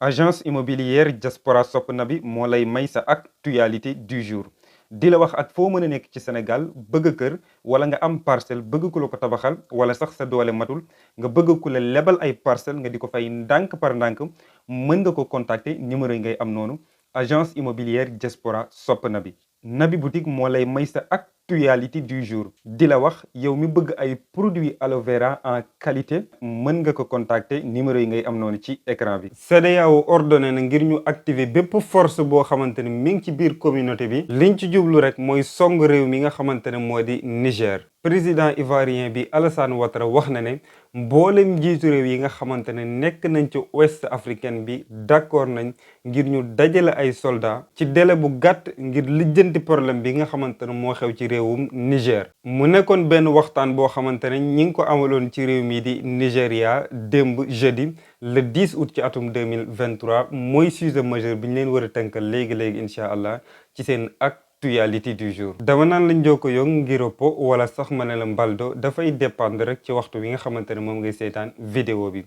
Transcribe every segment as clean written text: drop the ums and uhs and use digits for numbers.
agence immobilière Diaspora Sopp Nabi moo lay may sa actualité du jour di la wax ak foo mën a nekk ci Sénégal bëgg kër wala nga am parcelle bëgg ku la ko tabaxal wala sax sa doole matul nga bëgg ku la lebal ay parcelle nga di ko fay ndànk par ndànk mën nga ko contacter numéro yi ngay am noonu agence immobilière Diaspora Sopp Nabi Nabi boutique moo lay may sa actualité du jour di la wax yow mi bëgg ay produits aloe vera en qualité mën nga ko contacter numéro yi ngay am noonu ci écran bi. CEDEAO ordonné na ngir ñu activer bépp force boo xamante ne mi ngi ci biir communauté bi liñ ci jublu rek mooy song réew mi nga xamante ne moo di Niger. président ivoirien bi Alassane Ouattara wax na ne mboolem njiitu réew yi nga xamante ne nekk nañ ci ouest africaine bi d'accord nañ ngir ñu dajale ay soldats ci délai bu gàtt ngir lijjanti problème bi nga xamante ne moo xew ci réewum Niger. mu nekkoon benn waxtaan boo xamante ne ñi ngi ko amaloon ci réew mi di Nigéria démb jeudi le 10 août ci atum 2023 mooy sujet majeur bi ñu leen war a tënkal léegi-léegi incha allah ci seen actualité du jour. dama naan lañ jokko yong ngir po wala sax ma ne la mbaldo dafay dépendre rek ci waxtu bi nga xamante ne moom ngay seetaan vidéo bi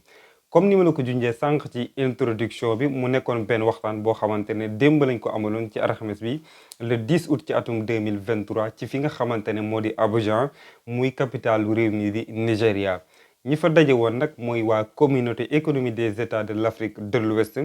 comme ni ma la ko junjee sànq ci introduction bi mu nekkoon benn waxtaan boo xamante ne démb lañ ko amaloon ci alxames bi le 10 août ci atum 2023 ci fi nga xamante ne moo di Abidjan muy capitale réew mi di Nigéria. ñi fa daje woon nag mooy waa communauté économique des états de l'Afrique de l'Ouest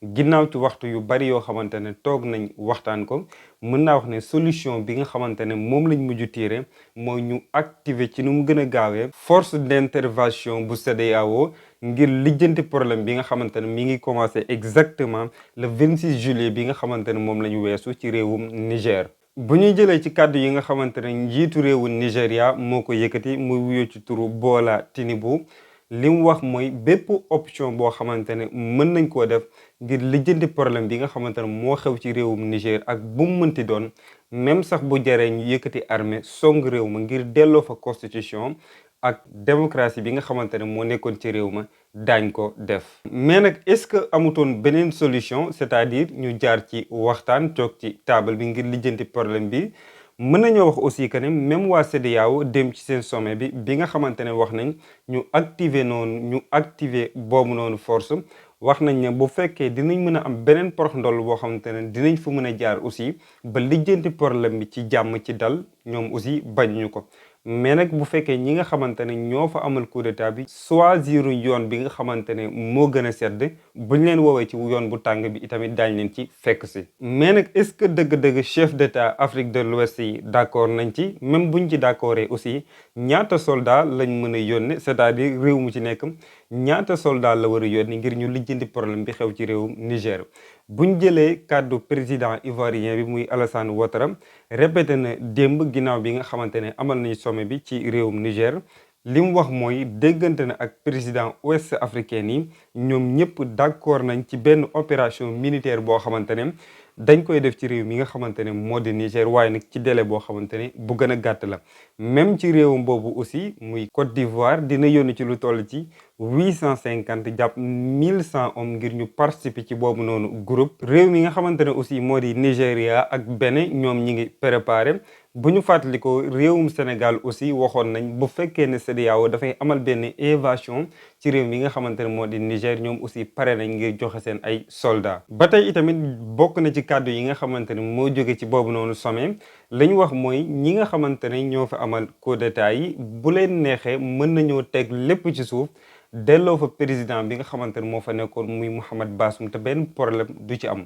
ginnaaw ci waxtu yu bari yoo xamante ne toog nañ waxtaan ko mën naa wax ne solution bi nga xamante ne moom lañ mujj tiire mooy ñu activer ci nu mu gën a gaawee force d'intervention bu CEDEAO ngir lijjanti problème bi nga xamante ne mi ngi commencé exactement le 26 juillet bi nga xamante ne moom la ñu weesu ci réewum Niger. bu ñuy jëlee ci kàddu yi nga xamante ne njiitu réewu Nigéria moo ko yëkkati muy wuyoo ci turu Bola Tinubu li mu wax mooy bépp option boo xamante ne mën nañ koo def ngir lijjanti problème bi nga xamante ne moo xew ci réewum Niger ak bu mu mënti doon même sax bu jaree ñu yëkkati armée song réew ma ngir delloo fa constitution ak démocratie bi nga xamante ne moo nekkoon ci réew ma daañ ko def. mais nag est-ce que amutoon beneen solution c'est-à-dire ñu jaar ci waxtaan toog ci table bi ngir lijjanti problème bi mën nañoo wax aussi que ne même waa CEDEAO dem ci seen sommet bi nga xamante ne wax nañ ñu activer boobu noonu force wax nañ ne bu fekkee dinañ mën a am beneen porox ndoll boo xamante ne dinañ fa mën a jaar aussi ba lijjanti problème bi ci jàmm ci dal ñoom aussi bañuñu ko. mais nag bu fekkee ñi nga xamante ne ñoo fa amal coup d'état bi choisir yoon bi nga xamante ne moo gën a sedd buñ leen woowee ci yoon bu tàng bi itamit daañ leen ci fekk si. mais nag est-ce que dëgg-dëgg chef d'état Afrique de l'Ouest yi d'accord nañ ci même buñ ci d'accordé aussi ñaata soldat lañ mën a yónne c'est-à-dire réew mu ci nekk ñaata soldat la war a yónni ngir ñu lijjanti problème bi xew ci réewum Niger. buñ jëlee kàddu président ivoirien bi muy Alassane Ouattara répété na démb ginnaaw bi nga xamante ne amal nañu sommet bi ci réewum Niger li mu wax mooy déggante na ak président ouest africain yi ñoom ñëpp d'accord nañ ci benn opération militaire boo xamante ne dañ koy def ci réew mi nga xamante ne moo di Niger waaye nag ci délai boo xamante ne bu gën a gàtt la même ci réewum boobu aussi muy Côte d'Ivoire dina yónni ci lu toll ci 850 jàpp 1100 hommes ngir ñu participer ci boobu noonu groupe. réew mi nga xamante ne aussi moo di Nigéria ak Bénin ñoom ñi ngi préparé bu ñu fàttalikoo réewum Sénégal aussi waxoon nañ bu fekkee ne CEDEAO dafay amal benn évasion ci réew mi nga xamante ne moo di Niger ñoom aussi pare nañ ngir joxe seen ay soldats. ba tey itamit bokk na ci kàddu yi nga xamante ne moo jóge ci boobu noonu sommet la ñu wax mooy ñi nga xamante ne ñoo fa amal coup d'état yi bu leen neexee mën nañoo teg lépp ci suuf delloo fa président bi nga xamante ne moo fa nekkoon muy Mohamed Bazoum te benn problème du ci am.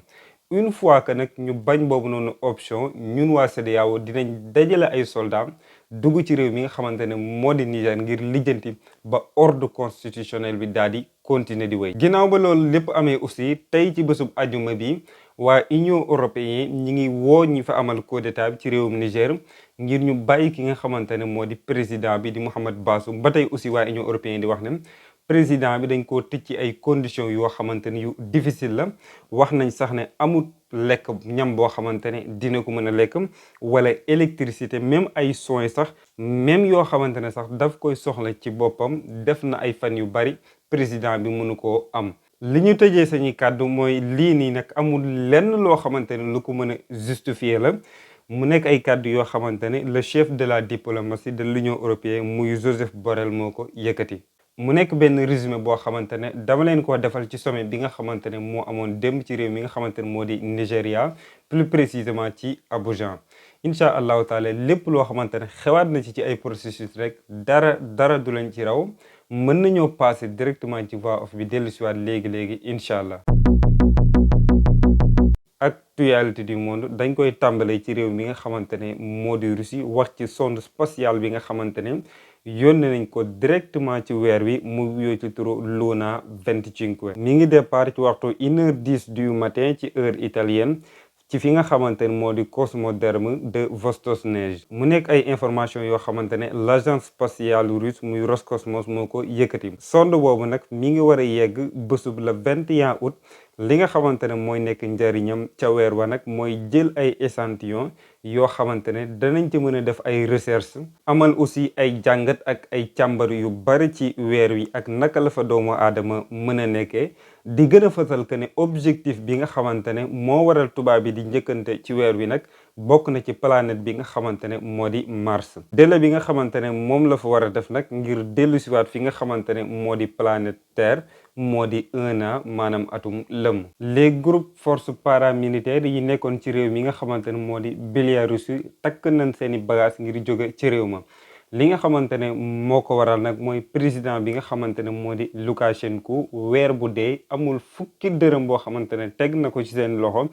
une fois que nag ñu bañ boobu noonu option ñun waa CEDEAO dinañ dajale ay soldats dugg ci réew mi nga xamante ne moo di Niger ngir lijjanti ba ordre constitutionnel bi daal di continuer di wéy. ginnaaw ba loolu lépp amee aussi tey ci bésub ajuma bi waa Union européenne ñi ngi woo ñi fa amal coup d'état bi ci réewum Niger ngir ñu bàyyi ki nga xamante ne moo di président bi di Mohamed Bazoum ba tey aussi waa Union européenne di wax ne président bi dañ koo tëj ci ay conditions yoo xamante ne yu difficile la wax nañ sax ne amul lekk ñam boo xamante ne dina ko mën a lekk wala électricité même ay soins sax même yoo xamante ne sax daf koy soxla ci boppam def na ay fan yu bari président bi mënu koo am. li ñu tëjee sañuy kàddu mooy lii nii nag amul lenn loo xamante ne lu ko mën a justifier la mu nekk ay kàddu yoo xamante ne le chef de la diplomatie de l'Union européenne muy Joseph Borrell moo ko yëkkati. mu nekk benn résumé boo xamante ne dama leen ko defal ci sommet bi nga xamante ne moo amoon démb ci réew mi nga xamante ne moo di Nigéria plus précisément ci Abidjan. incha allahu taala lépp loo xamante ne xewaat na ci ay processus rek dara du leen ci raw mën nañoo passer directement ci voix off bi dellu siwaat léegi incha allah. actualité du monde dañ koy tàmbalee ci réew mi nga xamante ne moo di Russie wax ci sonde spatiale bi nga xamante ne yónnee nañ ko directement ci weer wi mu wuyoo ci turu Luna 25 mi ngi départ ci waxtu 1h10 du matin ci heure italienne ci fi nga xamante ne moo di cosmodrome de Vostokhnezh mu nekk ay information yoo xamante ne l'agence spatiale russe muy Roscosmos moo ko yëkkati sonde boobu nag mi ngi war a yegg bésub le 21 août li nga xamante ne mooy nekk njariñam ca weer wa nag mooy jël ay échantillon yoo xamante ne danañ ci mën a def ay recherche amal aussi ay jàngat ak ay càmbar yu bari ci weer wi ak naka la fa doomu aadama mën a nekkee di gën a fësal que ne objectif bi nga xamante ne moo waral tubaab bi di njëkkante ci weer wi nag bokk na ci planète bi nga xamante ne moo di Mars délai bi nga xamante ne moom la fa war a def nag ngir dellu siwaat fi nga xamante ne moo di planète Terre moo di 1 an maanaam atum lëmm les groupes forces paramilitaires yi nekkoon ci réew mi nga xamante ne moo di Biélorussie takk nañ seeni bagage ngir jóge ci réew ma li nga xamante ne moo ko waral nag mooy président bi nga xamante ne moo di Loukachenko weer bu dee amul fukki dërëm boo xamante ne teg na ko ci seen loxo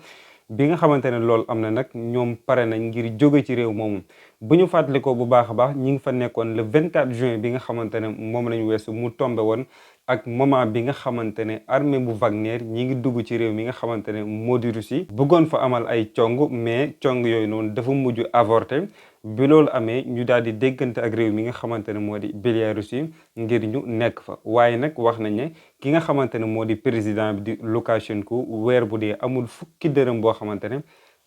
bi nga xamante ne loolu am na nag ñoom pare nañ ngir jóge ci réew moomu bu ñu fàttalikoo bu baax a baax ñi ngi fa nekkoon le 24 juin bi nga xamante ne moom lañu weesu mu tombe woon ak moment bi nga xamante ne armée bu Wagner ñi ngi dugg ci réew mi nga xamante ne moo di Russie bëggoon fa amal ay cong mais cong yooyu noonu dafa mujj avorté bi loolu amee ñu daal di déggante ak réew mi nga xamante ne moo di Biélorussie ngir ñu nekk fa waaye nag wax nañ ne ki nga xamante ne moo di président bi di Loukachenko weer bu dee amul fukki dërëm boo xamante ne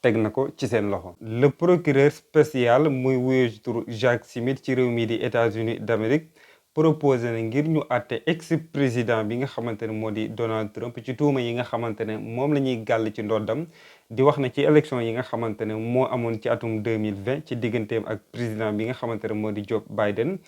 teg na ko ci seen loxo. le procureur spécial muy wuyoo ci turu Jack Smith ci réew mi di États-Unis d'Amérique proposé na ngir ñu àtte ex président bi nga xamante ne moo di Donald Trump ci tuuma yi nga xamante ne moom la ñuy gàll ci ndoddam di wax na ci élection yi nga xamante ne moo amoon ci atum 2020 ci digganteem ak président bi nga xamante ne moo di Joe Biden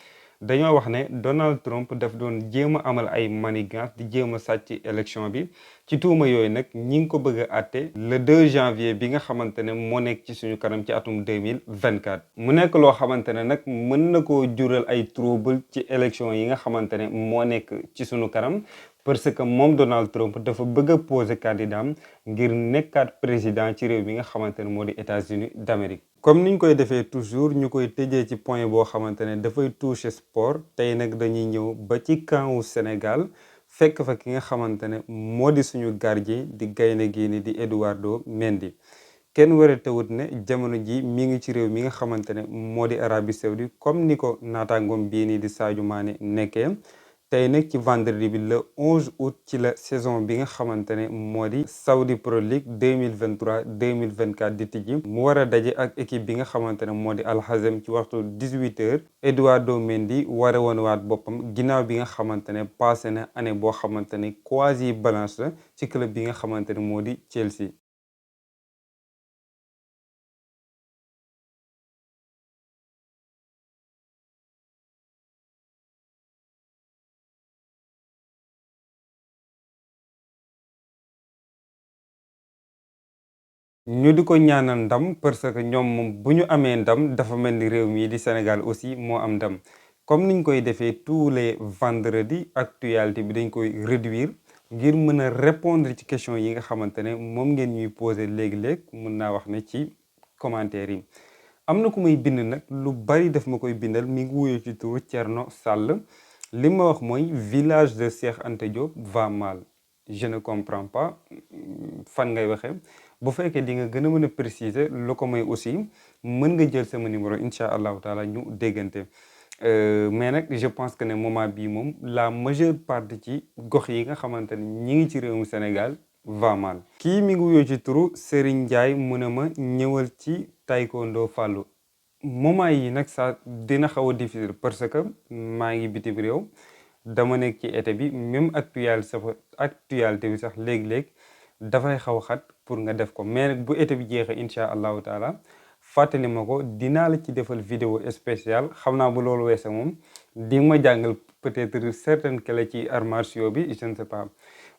dañoo wax ne Donald Trump daf doon jéem a amal ay manigance di jéem a sàcc élection bi ci tuuma yooyu nag ñi ngi ko bëgg a àtte le 2 janvier bi nga xamante ne moo nekk ci suñu kanam ci atum 2024 mu nekk loo xamante ne nag mën na koo jural ay trouble ci élection yi nga xamante ne moo nekk ci suñu kanam parce que moom Donald Trump dafa bëgg a poser candidat ngir nekkaat président ci réew mi nga xamante ne moo di États-Unis d'Amérique comme niñ koy defee toujours ñu koy tëjee ci point boo xamante ne dafay toucher sport tey nag dañuy ñëw ba ci camp wu Sénégal fekk fa ki nga xamante ne moo di suñu gardien di gaynde gi ni di Eduardo Mendy kenn weretewut ne jamono ji mi ngi ci réew mi nga xamante ne moo di Arabie Saoudite comme ni ko naataangoom bii nii di Sadio Mané nekkee tey nag ci vendredi bi le 11 août ci la saison bi nga xamante ne moo di Saudi Pro League 2023-2024 di tijji mu war a daje ak équipe bi nga xamante ne moo di Al Hazem ci waxtu 18h Eduardo Mendy war a wonewaat boppam ginnaaw bi nga xamante ne passé na année boo xamante ne quasi balance la ci club bi nga xamante ne moo di Chelsea. ñu di ko ñaanal ndam parce que ñoom moom bu ñu amee ndam dafa mel ni réew mii di Sénégal aussi moo am ndam comme niñ koy defee tous les vendredis actualité bi dañ koy réduire ngir mën a répondre ci question yi nga xamante ne moom ngeen ñuy poser léegi-léeg mën naa wax ne ci commentaire yi am na ku may bind nag lu bari daf ma koy bindal mi ngi wuyoo ci turu Thierno Sall li ma wax mooy village de Cheikh Anta Diop va mal je ne comprends pas fan ngay waxee bu fekkee di nga gën a mën a préciser lu ko may aussi mën nga jël sama numéro incha allahu taala ñu déggante mais nag je pense que ne moment bii moom la majeure partie ci gox yi nga xamante ne ñi ngi ci réewum Sénégal va mal. kii mi ngi wuyoo ci turu Serigne Ndiaye mu ne ma ñëwal ci taekwondo Fallou moment yi nag ça dina xaw a difficile parce que maa ngi bitim réew dama nekk ci été bi même actualité bi sax léeg-léeg dafay xaw xat pour nga def ko mais nag bu été bi jeexee incha allahu taala fàttali ma ko dinaa la ci defal vidéo spéciale xam naa bu loolu weese moom di ma jàngal peut-être certaines clés ci arts martiaux bi je ne sais pas.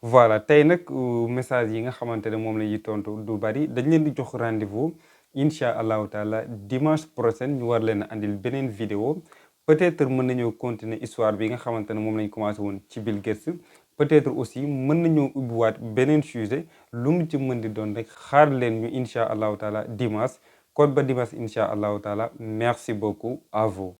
voilà tey nag message yi nga xamante ne moom la ñuy tontu du bari dañ leen di jox rendez-vous incha allahu taala dimanche prochain ñu war leen a andil beneen vidéo peut-être mën nañoo continuer histoire bi nga xamante ne moom lañ commencé woon ci Bill Gates peut-être aussi mën nañoo ubbiwaat beneen sujet lu mu ci mën di doon rek xaar leen ñu incha allahu taala dimanche kon ba dimanche incha allahu taala merci beaucoup à vous.